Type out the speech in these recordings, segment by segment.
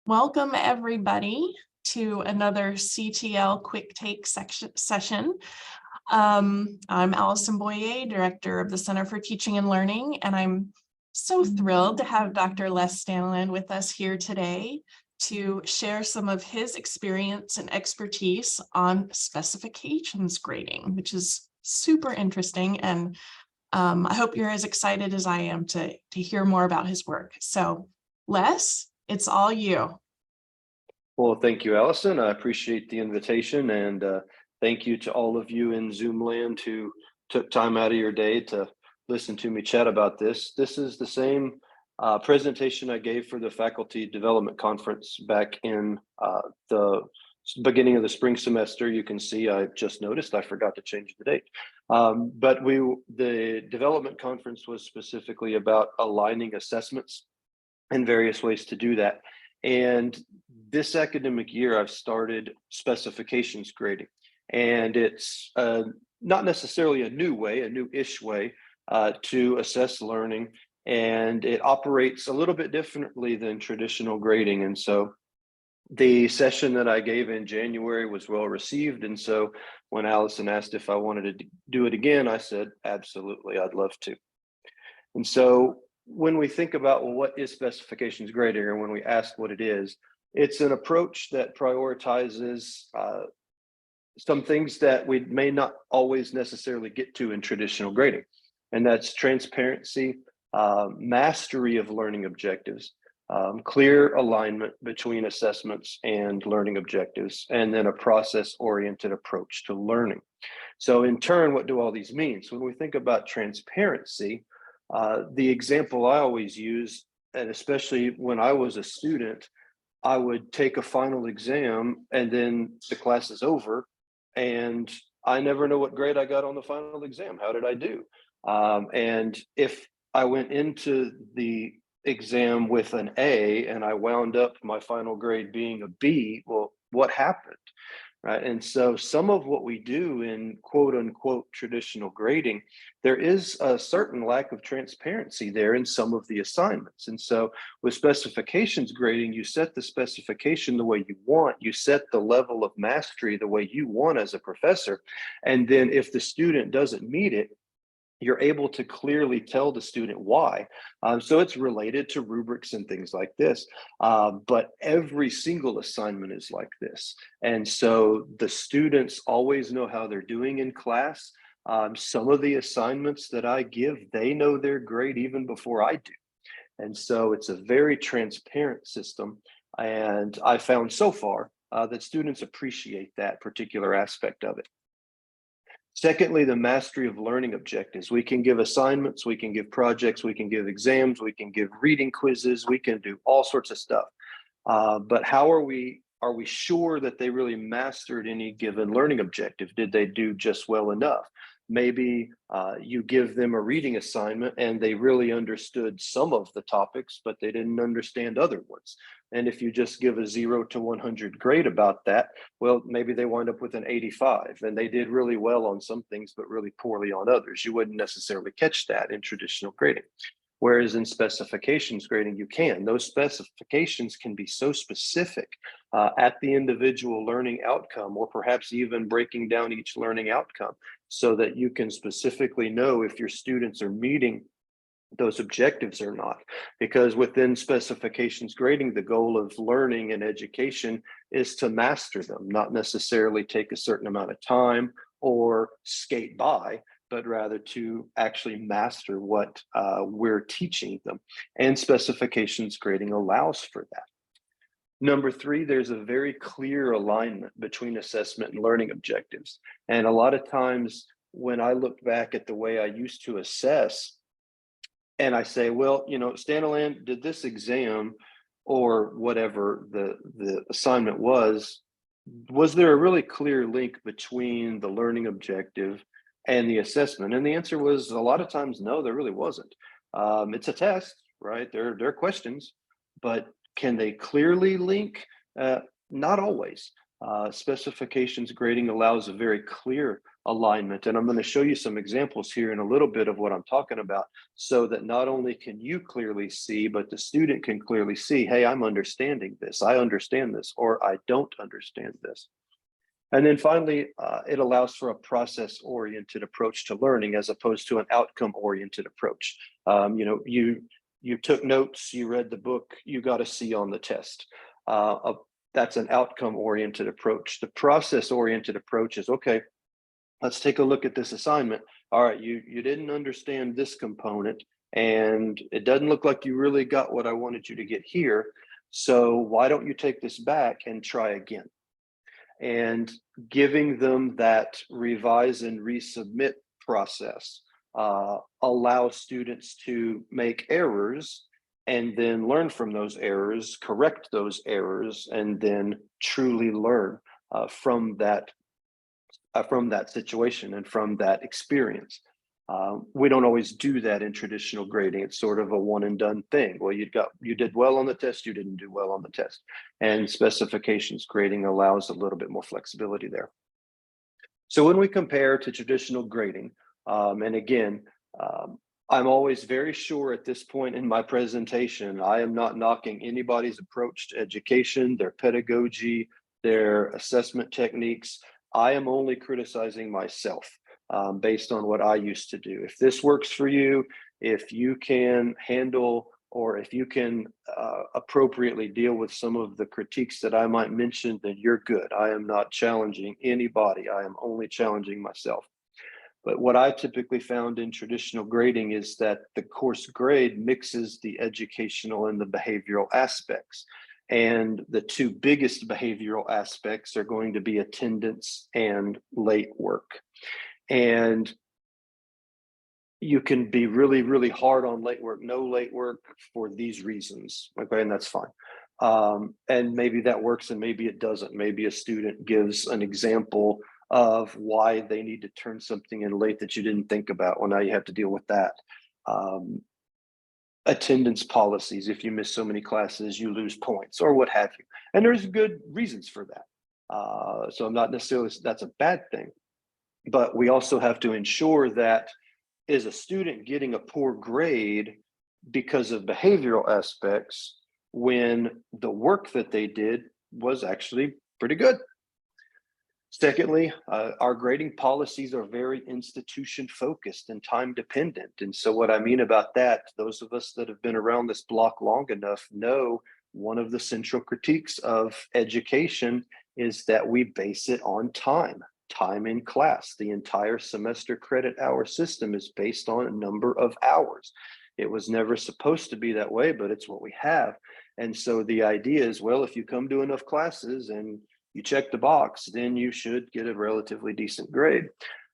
Welcome everybody to another CTL quick take session. I'm Allison Boyer, Director of the Center for Teaching and Learning, and I'm so thrilled to have Dr. Les Stanlin with us here today to share some of his experience and expertise on specifications grading, which is super interesting. And I hope you're as excited as I am to hear more about his work. So Les, it's all you. Well, thank you, Allison. I appreciate the invitation, and thank you to all of you in Zoom land who took time out of your day to listen to me chat about this. This is the same presentation I gave for the Faculty Development Conference back in the beginning of the spring semester. You can see I just noticed I forgot to change the date. But the development conference was specifically about aligning assessments and various ways to do that. And this academic year, I've started specifications grading, and it's not necessarily a new way, a new-ish way to assess learning, and it operates a little bit differently than traditional grading. And so the session that I gave in January was well received. And so when Allison asked if I wanted to do it again, I said, absolutely, I'd love to. And so when we think about, well, what is specifications grading, or when we ask what it is, it's an approach that prioritizes some things that we may not always necessarily get to in traditional grading. And that's transparency, mastery of learning objectives, clear alignment between assessments and learning objectives, and then a process-oriented approach to learning. So in turn, what do all these mean? So when we think about transparency, the example I always use, and especially when I was a student, I would take a final exam and then the class is over and I never know what grade I got on the final exam. How did I do? And if I went into the exam with an A and I wound up my final grade being a B, well, what happened? Right. And so some of what we do in quote unquote traditional grading, there is a certain lack of transparency there in some of the assignments. And so with specifications grading, you set the specification the way you want, you set the level of mastery the way you want as a professor. And then if the student doesn't meet it, you're able to clearly tell the student why. So it's related to rubrics and things like this, but every single assignment is like this. And so the students always know how they're doing in class. Some of the assignments that I give, they know their grade even before I do. And so it's a very transparent system. And I found so far that students appreciate that particular aspect of it. Secondly, the mastery of learning objectives. We can give assignments, we can give projects, we can give exams, we can give reading quizzes, we can do all sorts of stuff. But how are we sure that they really mastered any given learning objective? Did they do just well enough? Maybe you give them a reading assignment and they really understood some of the topics, but they didn't understand other ones. And if you just give a 0 to 100 grade about that, well, maybe they wind up with an 85 and they did really well on some things, but really poorly on others. You wouldn't necessarily catch that in traditional grading. Whereas in specifications grading, you can. Those specifications can be so specific at the individual learning outcome, or perhaps even breaking down each learning outcome so that you can specifically know if your students are meeting those objectives or not. Because within specifications grading, the goal of learning and education is to master them, not necessarily take a certain amount of time or skate by, but rather to actually master what we're teaching them. And specifications grading allows for that. Number 3, there's a very clear alignment between assessment and learning objectives. And a lot of times when I look back at the way I used to assess, and I say, well, you know, Stanlin, did this exam or whatever the assignment was there a really clear link between the learning objective and the assessment? And the answer was a lot of times, no, there really wasn't. It's a test, right? There are questions, but can they clearly link? Not always. Specifications grading allows a very clear alignment. And I'm going to show you some examples here in a little bit of what I'm talking about, so that not only can you clearly see, but the student can clearly see, hey, I'm understanding this, I understand this, or I don't understand this. And then finally, it allows for a process-oriented approach to learning as opposed to an outcome-oriented approach. You took notes, you read the book, you got a C on the test. That's an outcome-oriented approach. The process-oriented approach is, okay, let's take a look at this assignment. All right, you didn't understand this component, and it doesn't look like you really got what I wanted you to get here. So why don't you take this back and try again? And giving them that revise and resubmit process allows students to make errors and then learn from those errors, correct those errors, and then truly learn from that situation and from that experience. We don't always do that in traditional grading. It's sort of a one and done thing. Well, you did well on the test, you didn't do well on the test. And specifications grading allows a little bit more flexibility there. So when we compare to traditional grading, and again, I'm always very sure at this point in my presentation, I am not knocking anybody's approach to education, their pedagogy, their assessment techniques. I am only criticizing myself based on what I used to do. If this works for you, if you can handle, or if you can appropriately deal with some of the critiques that I might mention, then you're good. I am not challenging anybody. I am only challenging myself. But what I typically found in traditional grading is that the course grade mixes the educational and the behavioral aspects. And the two biggest behavioral aspects are going to be attendance and late work. And you can be really, really hard on late work, no late work for these reasons, okay, and that's fine. And maybe that works and maybe it doesn't. Maybe a student gives an example of why they need to turn something in late that you didn't think about. Well, now you have to deal with that. Attendance policies, if you miss so many classes, you lose points or what have you. And there's good reasons for that. So I'm not necessarily, that's a bad thing. But we also have to ensure that, is a student getting a poor grade because of behavioral aspects when the work that they did was actually pretty good? Secondly, our grading policies are very institution focused and time dependent. And so what I mean about that, those of us that have been around this block long enough know one of the central critiques of education is that we base it on time in class. The entire semester credit hour system is based on a number of hours. It was never supposed to be that way, but it's what we have. And so the idea is, well, if you come to enough classes and you check the box, then you should get a relatively decent grade.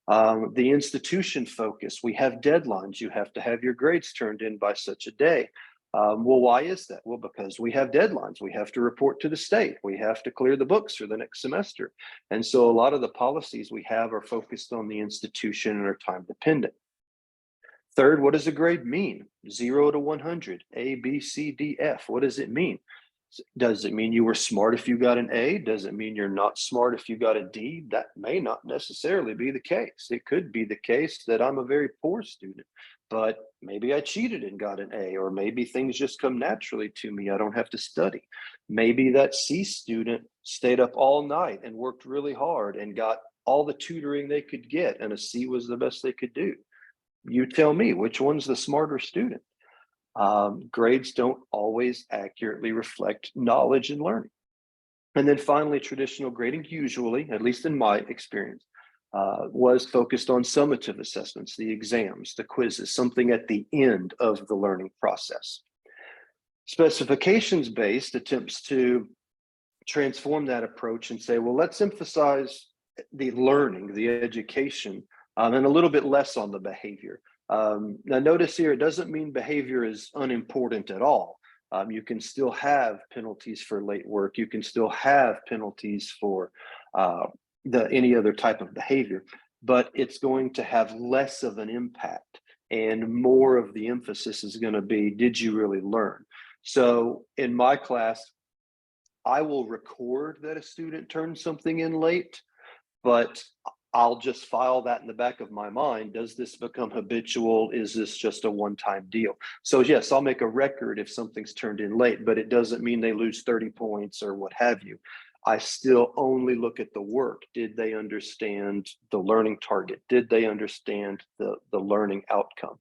The institution focus, we have deadlines. You have to have your grades turned in by such a day. Well, why is that? Well, because we have deadlines. We have to report to the state. We have to clear the books for the next semester. And so a lot of the policies we have are focused on the institution and are time dependent. Third, what does a grade mean? 0 to 100, A, B, C, D, F. What does it mean? Does it mean you were smart if you got an A? Does it mean you're not smart if you got a D? That may not necessarily be the case. It could be the case that I'm a very poor student, but maybe I cheated and got an A, or maybe things just come naturally to me. I don't have to study. Maybe that C student stayed up all night and worked really hard and got all the tutoring they could get, and a C was the best they could do. You tell me, which one's the smarter student? Grades don't always accurately reflect knowledge and learning. And then finally, traditional grading usually, at least in my experience, was focused on summative assessments, the exams, the quizzes, something at the end of the learning process. Specifications-based attempts to transform that approach and say, well, let's emphasize the learning, the education, and a little bit less on the behavior. Now notice here, it doesn't mean behavior is unimportant at all. You can still have penalties for late work. You can still have penalties for any other type of behavior, but it's going to have less of an impact, and more of the emphasis is going to be, did you really learn? So in my class, I will record that a student turned something in late, but I'll just file that in the back of my mind. Does this become habitual? Is this just a one-time deal? So yes, I'll make a record if something's turned in late, but it doesn't mean they lose 30 points or what have you. I still only look at the work. Did they understand the learning target? Did they understand the learning outcome?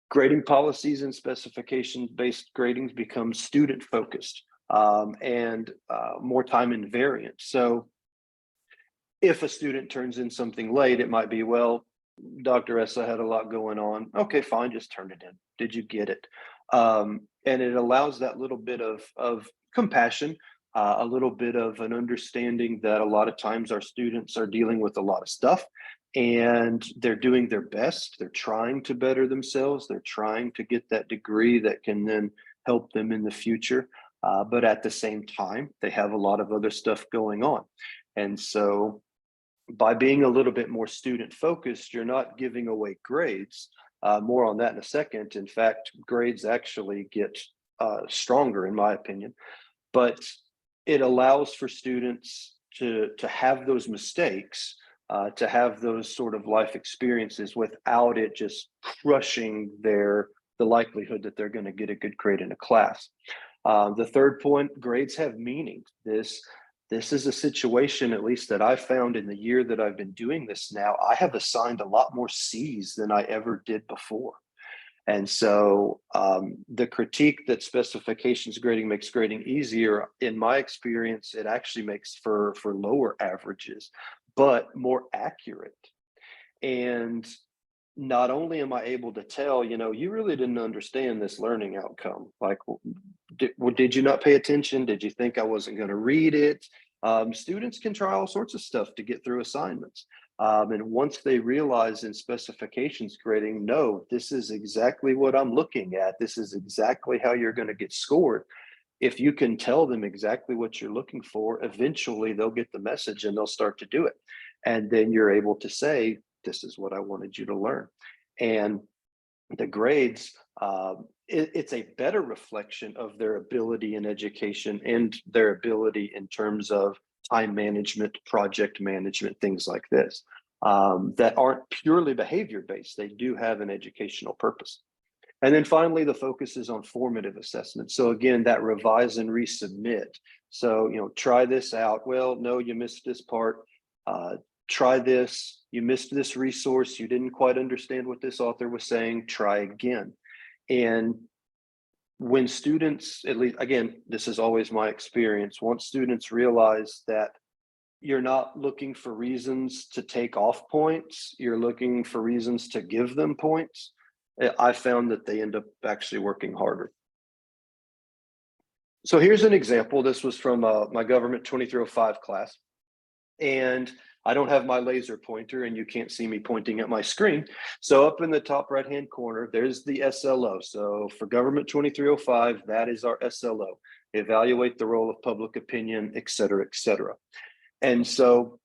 Grading policies and specification-based gradings become student-focused and more time invariant. So if a student turns in something late, it might be, well, Dr. Essa had a lot going on. Okay, fine, just turn it in. Did you get it? And it allows that little bit of compassion, a little bit of an understanding that a lot of times our students are dealing with a lot of stuff and they're doing their best. They're trying to better themselves. They're trying to get that degree that can then help them in the future. But at the same time, they have a lot of other stuff going on. And so by being a little bit more student focused, you're not giving away grades. More on that in a second. In fact, grades actually get stronger, in my opinion, but it allows for students to have those mistakes, to have those sort of life experiences without it just crushing the likelihood that they're going to get a good grade in a class. The third point, grades have meaning. This is a situation, at least that I've found in the year that I've been doing this now, I have assigned a lot more C's than I ever did before. And so the critique that specifications grading makes grading easier, in my experience, it actually makes for lower averages, but more accurate. And not only am I able to tell, you really didn't understand this learning outcome. Like, did you not pay attention? Did you think I wasn't going to read it? Students can try all sorts of stuff to get through assignments. And once they realize in specifications grading, no, this is exactly what I'm looking at. This is exactly how you're going to get scored. If you can tell them exactly what you're looking for, eventually they'll get the message and they'll start to do it. And then you're able to say, this is what I wanted you to learn. And the grades, it's a better reflection of their ability in education and their ability in terms of time management, project management, things like this, that aren't purely behavior based. They do have an educational purpose. And then finally, the focus is on formative assessment. So again, that revise and resubmit. So, try this out. Well, no, you missed this part. Try this. You missed this resource. You didn't quite understand what this author was saying. Try again. And when students, at least, again, this is always my experience, once students realize that you're not looking for reasons to take off points, you're looking for reasons to give them points, I found that they end up actually working harder. So here's an example. This was from my government 2305 class. And I don't have my laser pointer and you can't see me pointing at my screen. So up in the top right-hand corner, there's the SLO. So for government 2305, that is our SLO. Evaluate the role of public opinion, et cetera, et cetera. And so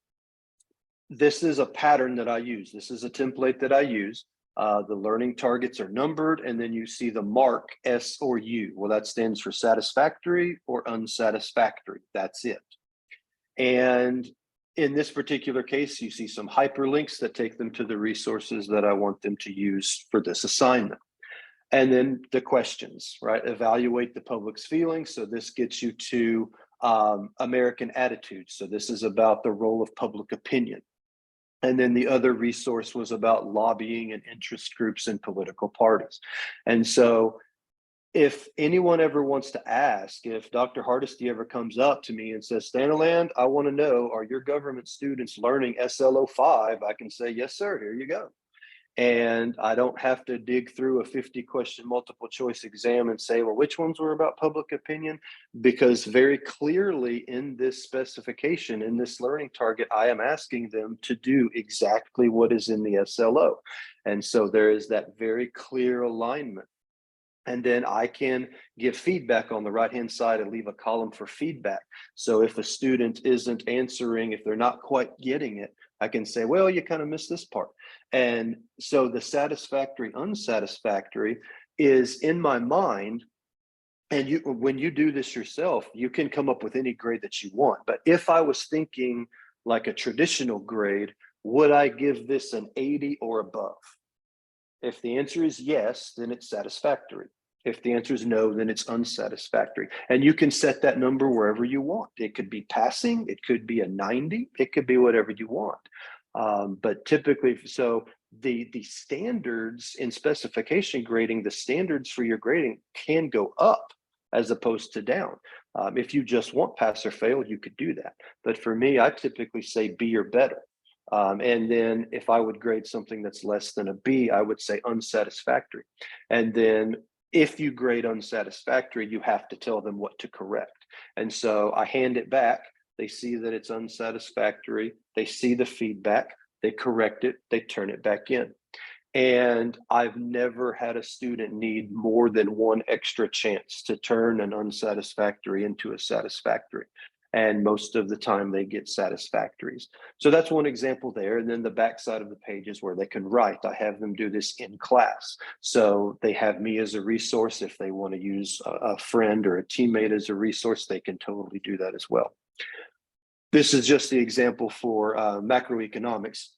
this is a pattern that I use. This is a template that I use. The learning targets are numbered, and then you see the mark S or U. Well, that stands for satisfactory or unsatisfactory. That's it. And in this particular case, you see some hyperlinks that take them to the resources that I want them to use for this assignment. And then the questions, right? Evaluate the public's feelings. So this gets you to American attitudes. So this is about the role of public opinion. And then the other resource was about lobbying and interest groups and political parties. And so if anyone ever wants to ask, if Dr. Hardesty ever comes up to me and says, Staniland, I want to know, are your government students learning SLO 5? I can say, yes, sir, here you go. And I don't have to dig through a 50-question multiple choice exam and say, well, which ones were about public opinion? Because very clearly in this specification, in this learning target, I am asking them to do exactly what is in the SLO. And so there is that very clear alignment. And then I can give feedback on the right-hand side and leave a column for feedback. So if a student isn't answering, if they're not quite getting it, I can say, well, you kind of missed this part. And so the satisfactory, unsatisfactory is in my mind. And when you do this yourself, you can come up with any grade that you want. But if I was thinking like a traditional grade, would I give this an 80 or above? If the answer is yes, then it's satisfactory. If the answer is no, then it's unsatisfactory. And you can set that number wherever you want. It could be passing, it could be a 90, it could be whatever you want. But typically, so the standards in specification grading, the standards for your grading can go up as opposed to down. If you just want pass or fail, you could do that. But for me, I typically say B or better. And then if I would grade something that's less than a B, I would say unsatisfactory. And then if you grade unsatisfactory, you have to tell them what to correct. And so I hand it back. They see that it's unsatisfactory. They see the feedback. They correct it. They turn it back in. And I've never had a student need more than one extra chance to turn an unsatisfactory into a satisfactory. And most of the time they get satisfactories. So that's one example there. And then the back side of the page is where they can write. I have them do this in class. So they have me as a resource. If they want to use a friend or a teammate as a resource, they can totally do that as well. This is just the example for macroeconomics.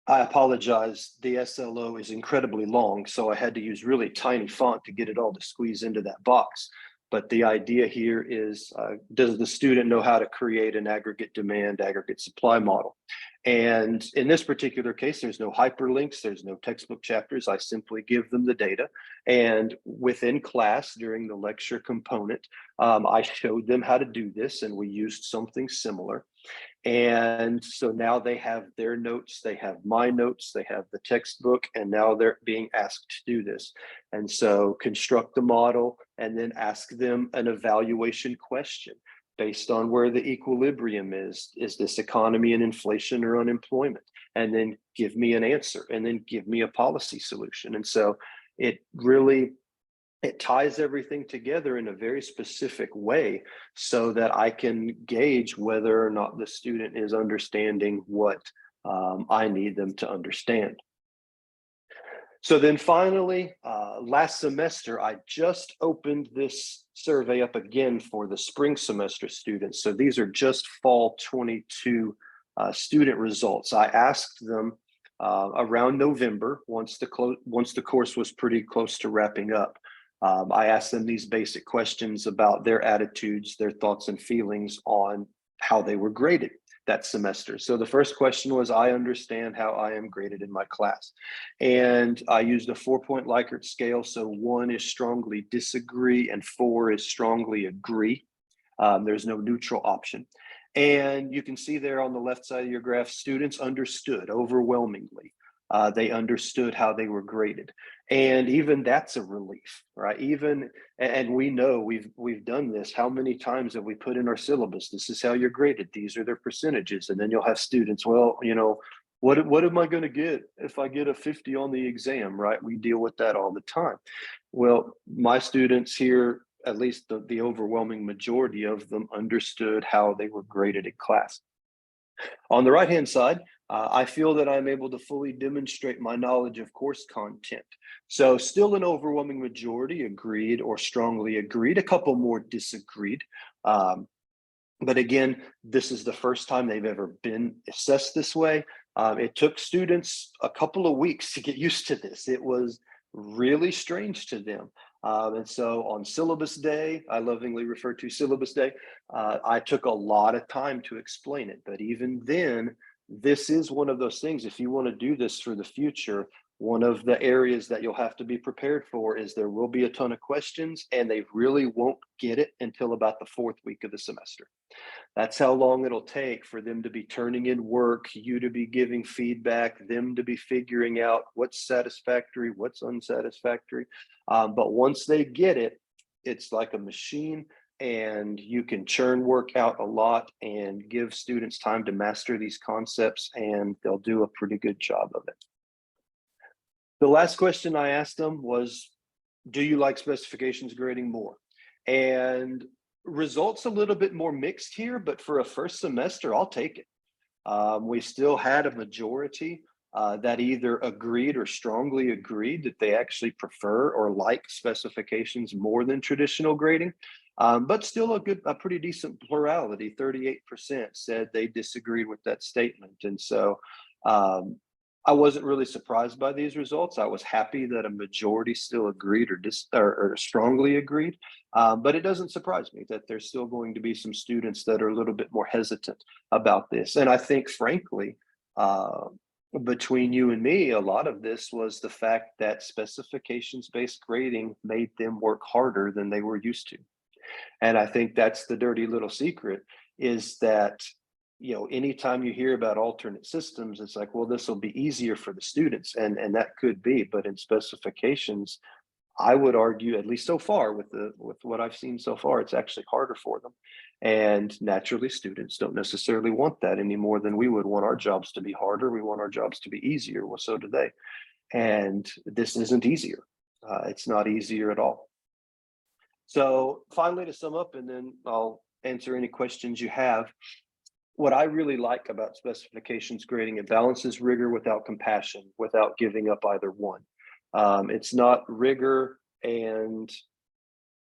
I apologize, the SLO is incredibly long, so I had to use really tiny font to get it all to squeeze into that box. But the idea here is, does the student know how to create an aggregate demand, aggregate supply model? And in this particular case, there's no hyperlinks, there's no textbook chapters. I simply give them the data. And within class, during the lecture component, I showed them how to do this, and we used something similar. And so now they have their notes, they have my notes, they have the textbook, and now they're being asked to do this. And so construct the model and then ask them an evaluation question based on where the equilibrium is. Is this economy and inflation or unemployment? And then give me an answer, and then give me a policy solution. And so it ties everything together in a very specific way so that I can gauge whether or not the student is understanding what I need them to understand. So then finally, last semester, I just opened this survey up again for the spring semester students. So these are just fall 22 student results. I asked them around November, once the course was pretty close to wrapping up. I asked them these basic questions about their attitudes, their thoughts and feelings on how they were graded that semester. So the first question was, I understand how I am graded in my class. And I used a 4-point Likert scale. So 1 is strongly disagree and 4 is strongly agree. There's no neutral option. And you can see there on the left side of your graph, students understood overwhelmingly. They understood how they were graded. And even that's a relief, right? And we know we've done this. How many times have we put in our syllabus? This is how you're graded. These are their percentages. And then you'll have students, well, what am I going to get if I get a 50 on the exam, right? We deal with that all the time. Well, my students here, at least the overwhelming majority of them, understood how they were graded in class. On the right-hand side, I feel that I'm able to fully demonstrate my knowledge of course content. So still an overwhelming majority agreed or strongly agreed, a couple more disagreed. But again, this is the first time they've ever been assessed this way. It took students a couple of weeks to get used to this. It was really strange to them. And so on syllabus day, I lovingly refer to syllabus day, I took a lot of time to explain it. But even then, this is one of those things, if you want to do this for the future, one of the areas that you'll have to be prepared for is there will be a ton of questions, and they really won't get it until about the 4th week of the semester. That's how long it'll take for them to be turning in work, you to be giving feedback, them to be figuring out what's satisfactory, what's unsatisfactory. But once they get it, it's like a machine, and you can churn work out a lot and give students time to master these concepts, and they'll do a pretty good job of it. The last question I asked them was, do you like specifications grading more? And results a little bit more mixed here, but for a first semester, I'll take it. We still had a majority that either agreed or strongly agreed that they actually prefer or like specifications more than traditional grading. But still a pretty decent plurality, 38% said they disagreed with that statement. And so I wasn't really surprised by these results. I was happy that a majority still agreed or strongly agreed, but it doesn't surprise me that there's still going to be some students that are a little bit more hesitant about this. And I think, frankly, between you and me, a lot of this was the fact that specifications-based grading made them work harder than they were used to. And I think that's the dirty little secret, is that, you know, anytime you hear about alternate systems, it's like, well, this will be easier for the students, and that could be, but in specifications, I would argue, at least so far with what I've seen so far, it's actually harder for them. And naturally, students don't necessarily want that any more than we would want our jobs to be harder. We want our jobs to be easier. Well, so do they. And this isn't easier. It's not easier at all. So finally, to sum up, and then I'll answer any questions you have. What I really like about specifications grading, it balances rigor without compassion, without giving up either one. It's not rigor and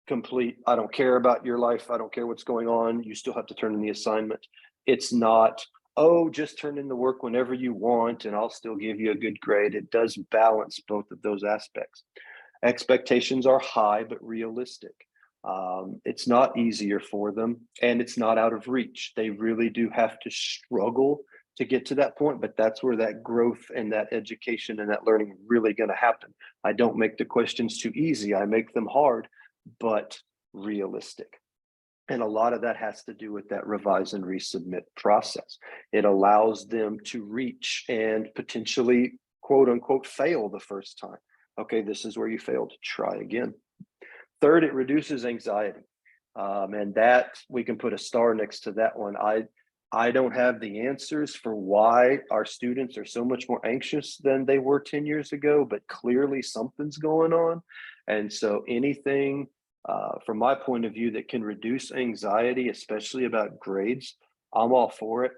complete, I don't care about your life, I don't care what's going on, you still have to turn in the assignment. It's not, oh, just turn in the work whenever you want and I'll still give you a good grade. It does balance both of those aspects. Expectations are high but realistic. It's not easier for them, and it's not out of reach. They really do have to struggle to get to that point, but that's where that growth and that education and that learning really going to happen. I don't make the questions too easy. I make them hard, but realistic. And a lot of that has to do with that revise and resubmit process. It allows them to reach and potentially, quote unquote, fail the first time. Okay, this is where you failed. Try again. Third, it reduces anxiety. And that, we can put a star next to that one. I don't have the answers for why our students are so much more anxious than they were 10 years ago, but clearly something's going on. And so anything from my point of view that can reduce anxiety, especially about grades, I'm all for it.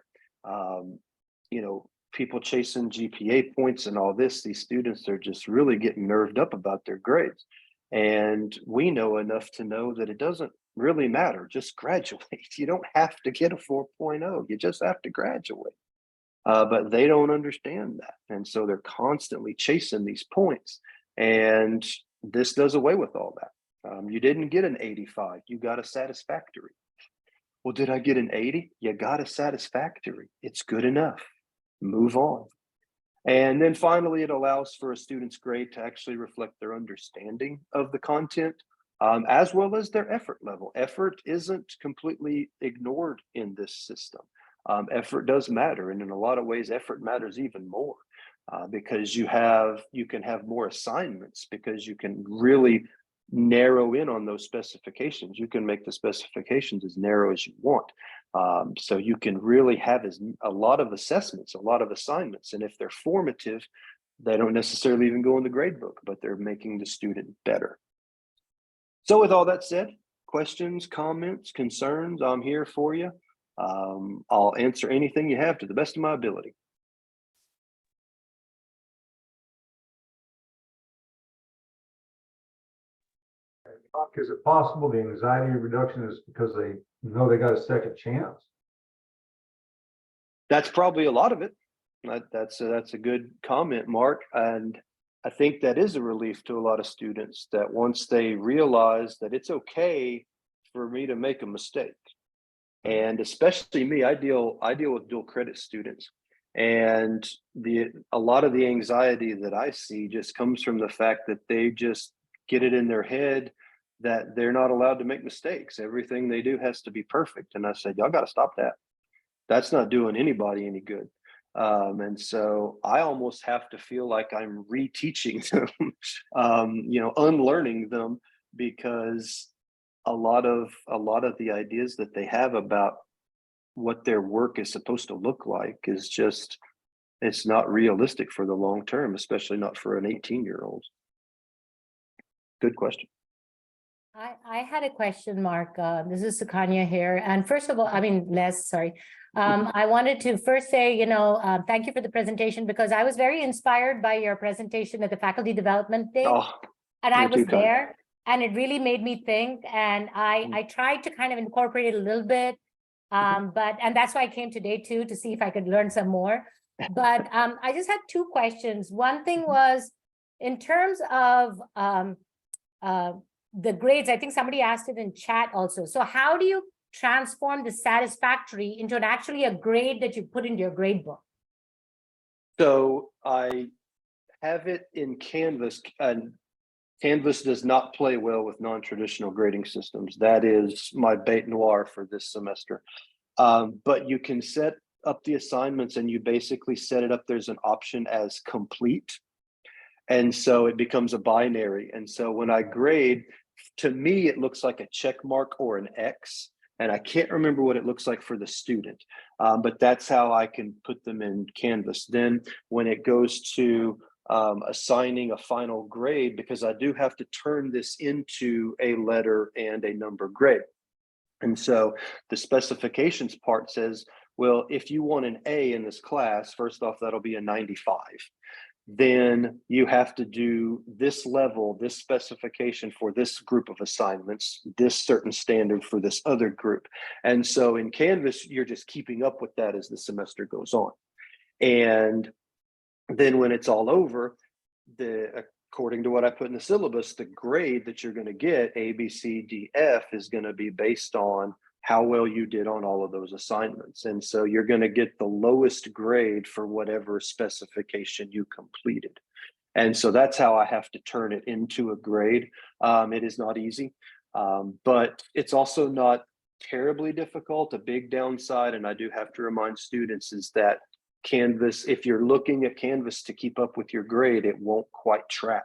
You know, people chasing GPA points and all this, these students are just really getting nerved up about their grades. And we know enough to know that it doesn't really matter. Just graduate. You don't have to get a 4.0. You just have to graduate. But they don't understand that. And so they're constantly chasing these points. And this does away with all that. You didn't get an 85. You got a satisfactory. Well, did I get an 80? You got a satisfactory. It's good enough. Move on. And then finally, it allows for a student's grade to actually reflect their understanding of the content, as well as their effort level. Effort isn't completely ignored in this system. Effort does matter, and in a lot of ways, effort matters even more because you can have more assignments, because you can really narrow in on those specifications. You can make the specifications as narrow as you want. So you can really have a lot of assessments, a lot of assignments. And if they're formative, they don't necessarily even go in the grade book, but they're making the student better. So with all that said, questions, comments, concerns, I'm here for you. I'll answer anything you have to the best of my ability. Is it possible the anxiety reduction is because they know they got a second chance? That's probably a lot of it. That's a good comment, Mark. And I think that is a relief to a lot of students, that once they realize that it's okay for me to make a mistake. And especially me, I deal with dual credit students. And a lot of the anxiety that I see just comes from the fact that they just get it in their head that they're not allowed to make mistakes. Everything they do has to be perfect. And I said, y'all got to stop that. That's not doing anybody any good. And so I almost have to feel like I'm reteaching them, unlearning them, because a lot of the ideas that they have about what their work is supposed to look like is just, it's not realistic for the long term, especially not for an 18-year-old. Good question. I had a question, Mark. This is Sukanya here. And first of all, Les, sorry. I wanted to first say, thank you for the presentation, because I was very inspired by your presentation at the Faculty Development Day. And I was there, and it really made me think. And I tried to kind of incorporate it a little bit. And that's why I came today too, to see if I could learn some more. But I just had two questions. One thing was in terms of the grades, I think somebody asked it in chat also. So how do you transform the satisfactory into actually a grade that you put into your grade book? So I have it in Canvas, and Canvas does not play well with non-traditional grading systems. That is my bête noire for this semester. But you can set up the assignments and you basically set it up. There's an option as complete. And so it becomes a binary. And so when I grade, to me, it looks like a check mark or an X. And I can't remember what it looks like for the student, but that's how I can put them in Canvas. Then when it goes to assigning a final grade, because I do have to turn this into a letter and a number grade. And so the specifications part says, well, if you want an A in this class, first off, that'll be a 95. Then you have to do this level, this specification for this group of assignments, this certain standard for this other group. And so in Canvas, you're just keeping up with that as the semester goes on. And then when it's all over, according to what I put in the syllabus, the grade that you're going to get, A, B, C, D, F, is going to be based on how well you did on all of those assignments. And so you're going to get the lowest grade for whatever specification you completed. And so that's how I have to turn it into a grade. It is not easy, but it's also not terribly difficult. A big downside, and I do have to remind students, is that Canvas, if you're looking at Canvas to keep up with your grade, it won't quite track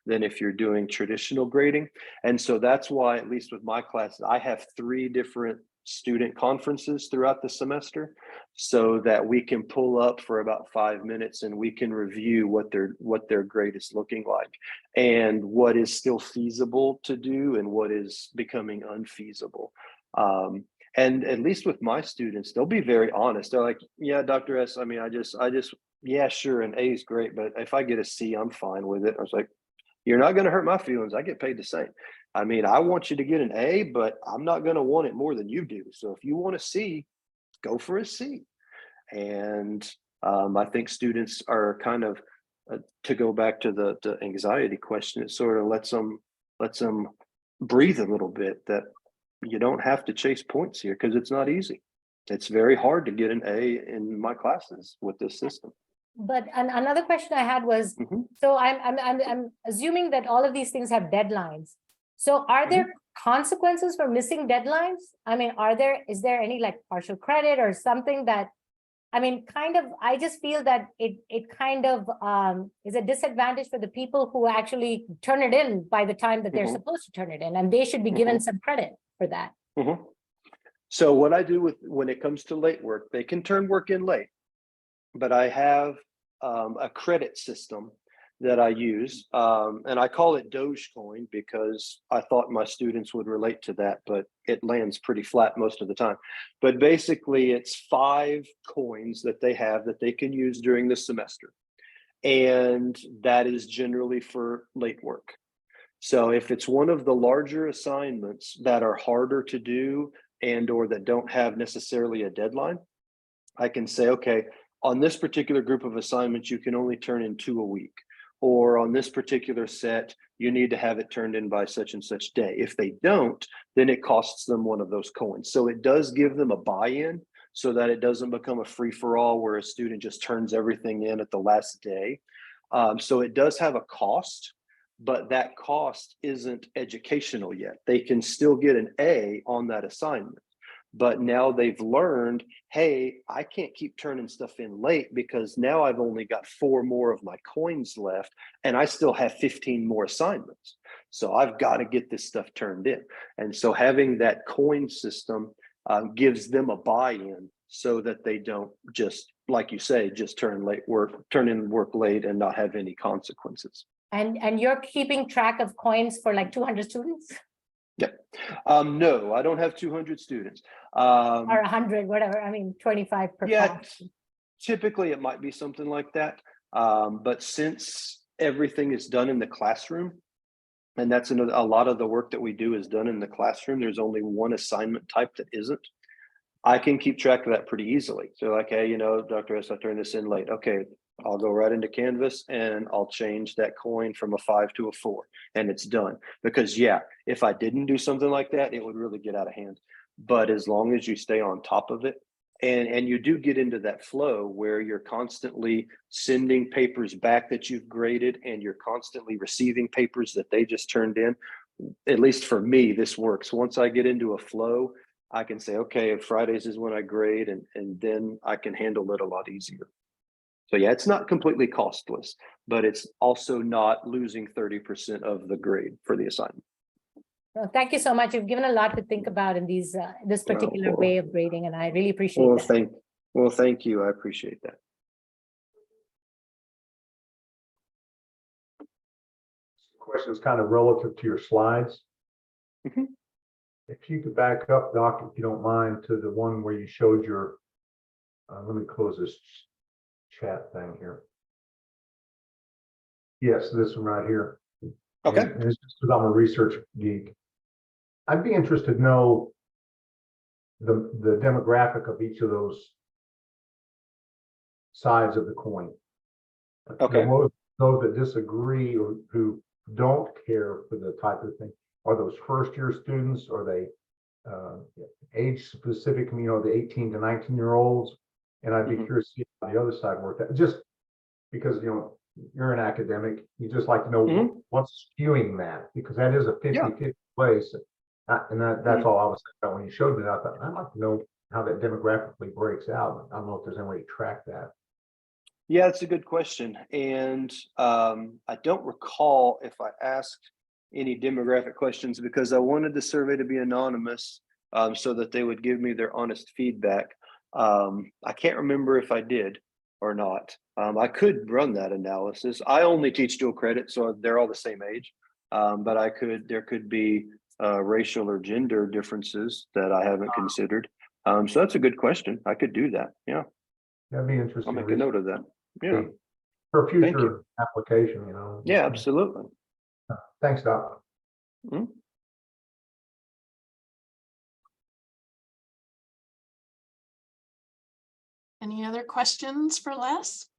than if you're doing traditional grading. And so that's why, at least with my classes, I have 3 different student conferences throughout the semester so that we can pull up for about 5 minutes and we can review what their grade is looking like and what is still feasible to do and what is becoming unfeasible. And at least with my students, they'll be very honest. They're like, yeah, Dr. S, I mean, I just, yeah, sure, an A is great, but if I get a C, I'm fine with it. I was like, you're not going to hurt my feelings. I get paid the same. I mean, I want you to get an A, but I'm not going to want it more than you do. So if you want a C, go for a C. And I think students are kind of, to go back to the anxiety question, it sort of lets them breathe a little bit, that you don't have to chase points here because it's not easy. It's very hard to get an A in my classes with this system. But another question I had was, so I'm assuming that all of these things have deadlines. So are there consequences for missing deadlines? I mean, is there any like partial credit or something that, I mean, kind of, I just feel that it kind of is a disadvantage for the people who actually turn it in by the time that they're supposed to turn it in, and they should be given some credit for that. So what I do when it comes to late work, they can turn work in late, but I have a credit system that I use, and I call it Dogecoin because I thought my students would relate to that, but it lands pretty flat most of the time. But basically, it's 5 coins that they have that they can use during the semester, and that is generally for late work. So if it's one of the larger assignments that are harder to do and or that don't have necessarily a deadline, I can say, okay, on this particular group of assignments, you can only turn in 2 a week. Or on this particular set, you need to have it turned in by such and such day. If they don't, then it costs them one of those coins. So it does give them a buy-in so that it doesn't become a free-for-all where a student just turns everything in at the last day. So it does have a cost, but that cost isn't educational yet. They can still get an A on that assignment. But now they've learned, hey, I can't keep turning stuff in late because now I've only got 4 more of my coins left and I still have 15 more assignments. So I've got to get this stuff turned in. And so having that coin system gives them a buy-in so that they don't just, like you say, just turn in work late and not have any consequences. And you're keeping track of coins for like 200 students? Yep. No, I don't have 200 students. Or 100, whatever. I mean, 25 per class. Typically it might be something like that. But since everything is done in the classroom, and that's a lot of the work that we do is done in the classroom, there's only one assignment type that isn't. I can keep track of that pretty easily. So like, hey, you know, Dr. S, I turned this in late. Okay, I'll go right into Canvas and I'll change that coin from a 5 to a 4 and it's done. Because yeah, if I didn't do something like that, it would really get out of hand. But as long as you stay on top of it, and you do get into that flow where you're constantly sending papers back that you've graded and you're constantly receiving papers that they just turned in. At least for me, this works. Once I get into a flow, I can say, okay, Fridays is when I grade, and then I can handle it a lot easier. So yeah, it's not completely costless, but it's also not losing 30% of the grade for the assignment. Well, thank you so much. You've given a lot to think about in these this particular way of grading, and I really appreciate that. Thank you. I appreciate that. Questions kind of relative to your slides. Mhm. If you could back up, Doc, if you don't mind, to the one where you showed your, let me close this chat thing here. Yes, this one right here. Okay. And it's just because I'm a research geek. I'd be interested to know the demographic of each of those sides of the coin. Okay. Those that disagree or who don't care for the type of thing, are those first-year students? Are they age specific, you know, the 18 to 19-year-olds? And I'd be curious to see how the other side worked. Just because, you know, you're an academic, you just like to know what's skewing that, because that is a 50-50 place. And that's all I was thinking about when you showed me that. I thought, I'd like to know how that demographically breaks out. I don't know if there's any way to track that. Yeah, it's a good question. And I don't recall if I asked any demographic questions because I wanted the survey to be anonymous so that they would give me their honest feedback. I can't remember if I did or not. I could run that analysis. I only teach dual credit, so they're all the same age. But there could be racial or gender differences that I haven't considered. So that's a good question. I could do that. Yeah. That'd be interesting. I'll make a note of that. Yeah. For future application, you know. Yeah, absolutely. Thanks, Doc. Mhm. Any other questions for Les?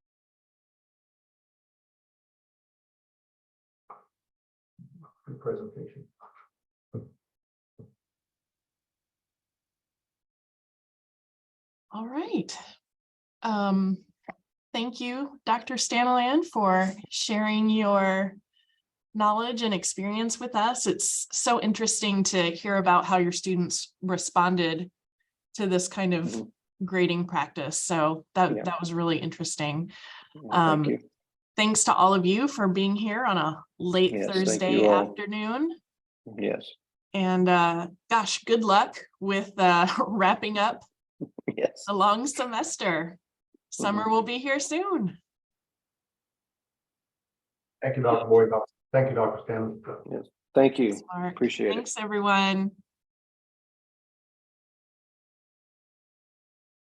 Good presentation. All right. Thank you, Dr. Staniland, for sharing your knowledge and experience with us. It's so interesting to hear about how your students responded to this kind of grading practice. So that was really interesting. Thank you. Thanks to all of you for being here on a late Thursday afternoon. Yes. And gosh, good luck with wrapping up the long semester. Summer will be here soon. Thank you, Dr. Boyd. Thank you, Dr. Stanley. Yes. Thank you. Smart. Appreciate it. Thanks, everyone.